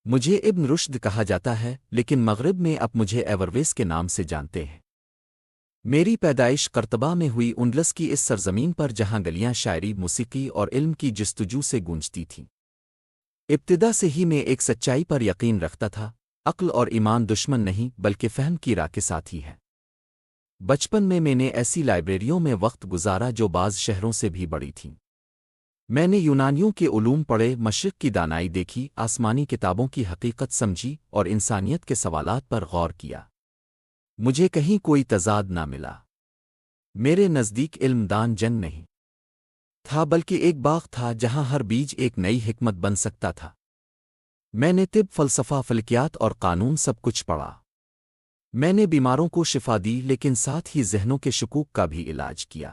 مجھے ابن رشد کہا جاتا ہے، لیکن مغرب میں اب مجھے ایورویز کے نام سے جانتے ہیں۔ میری پیدائش قرطبہ میں ہوئی، انڈلس کی اس سرزمین پر جہاں گلیاں شاعری، موسیقی اور علم کی جستجو سے گونجتی تھیں۔ ابتدا سے ہی میں ایک سچائی پر یقین رکھتا تھا، عقل اور ایمان دشمن نہیں بلکہ فہم کی راہ کے ساتھی ہے۔ بچپن میں نے ایسی لائبریریوں میں وقت گزارا جو بعض شہروں سے بھی بڑی تھیں۔ میں نے یونانیوں کے علوم پڑھے، مشرق کی دانائی دیکھی، آسمانی کتابوں کی حقیقت سمجھی اور انسانیت کے سوالات پر غور کیا۔ مجھے کہیں کوئی تضاد نہ ملا۔ میرے نزدیک علم دان جنگ نہیں تھا بلکہ ایک باغ تھا جہاں ہر بیج ایک نئی حکمت بن سکتا تھا۔ میں نے طب، فلسفہ، فلکیات اور قانون سب کچھ پڑھا۔ میں نے بیماروں کو شفا دی لیکن ساتھ ہی ذہنوں کے شکوک کا بھی علاج کیا،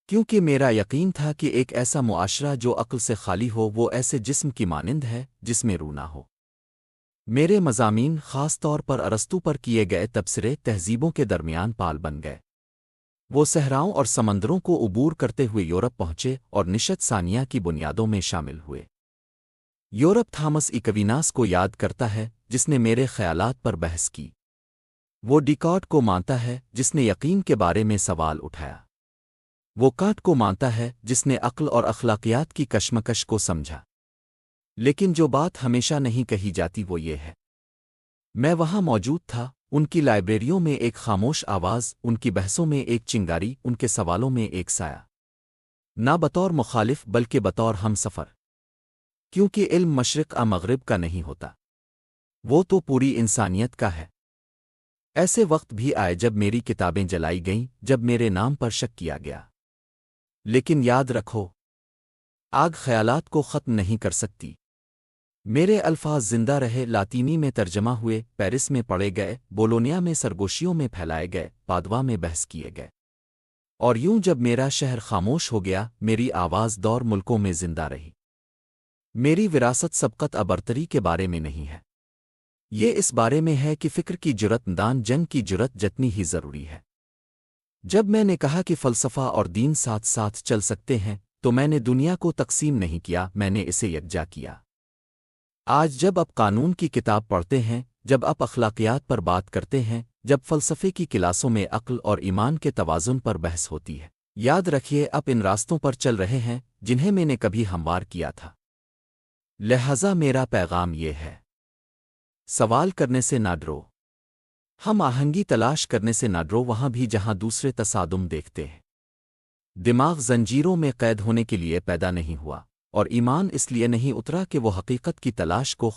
کیونکہ میرا یقین تھا کہ ایک ایسا معاشرہ جو عقل سے خالی ہو وہ ایسے جسم کی مانند ہے جس میں روح نہ ہو۔ میرے مضامین خاص طور پر ارسطو پر کیے گئے تبصرے تہذیبوں کے درمیان پال بن گئے۔ وہ صحراؤں اور سمندروں کو عبور کرتے ہوئے یورپ پہنچے اور نشت ثانیہ کی بنیادوں میں شامل ہوئے۔ یورپ تھامس ایکویناس کو یاد کرتا ہے جس نے میرے خیالات پر بحث کی۔ وہ ڈیکارٹ کو مانتا ہے جس نے یقین کے بارے میں سوال اٹھایا۔ وہ کانٹ کو مانتا ہے جس نے عقل اور اخلاقیات کی کشمکش کو سمجھا۔ لیکن جو بات ہمیشہ نہیں کہی جاتی وہ یہ ہے، میں وہاں موجود تھا، ان کی لائبریریوں میں ایک خاموش آواز، ان کی بحثوں میں ایک چنگاری، ان کے سوالوں میں ایک سایہ، نہ بطور مخالف بلکہ بطور ہم سفر۔ کیونکہ علم مشرق مغرب کا نہیں ہوتا، وہ تو پوری انسانیت کا ہے۔ ایسے وقت بھی آئے جب میری کتابیں جلائی گئیں، جب میرے نام پر شک کیا گیا۔ لیکن یاد رکھو، آگ خیالات کو ختم نہیں کر سکتی۔ میرے الفاظ زندہ رہے، لاطینی میں ترجمہ ہوئے، پیرس میں پڑھے گئے، بولونیا میں سرگوشیوں میں پھیلائے گئے، پادوا میں بحث کیے گئے۔ اور یوں جب میرا شہر خاموش ہو گیا، میری آواز دور ملکوں میں زندہ رہی۔ میری وراثت سبقت برتری کے بارے میں نہیں ہے، یہ اس بارے میں ہے کہ فکر کی جرت دان جنگ کی جرت جتنی ہی ضروری ہے۔ جب میں نے کہا کہ فلسفہ اور دین ساتھ ساتھ چل سکتے ہیں تو میں نے دنیا کو تقسیم نہیں کیا، میں نے اسے یکجا کیا۔ آج جب آپ قانون کی کتاب پڑھتے ہیں، جب آپ اخلاقیات پر بات کرتے ہیں، جب فلسفے کی کلاسوں میں عقل اور ایمان کے توازن پر بحث ہوتی ہے، یاد رکھیے آپ ان راستوں پر چل رہے ہیں جنہیں میں نے کبھی ہموار کیا تھا۔ لہذا میرا پیغام یہ ہے، سوال کرنے سے نہ ڈرو، ہم آہنگی تلاش کرنے سے نہ ڈرو، وہاں بھی جہاں دوسرے تصادم دیکھتے ہیں۔ دماغ زنجیروں میں قید ہونے کے لیے پیدا نہیں ہوا، اور ایمان اس لیے نہیں اترا کہ وہ حقیقت کی تلاش کو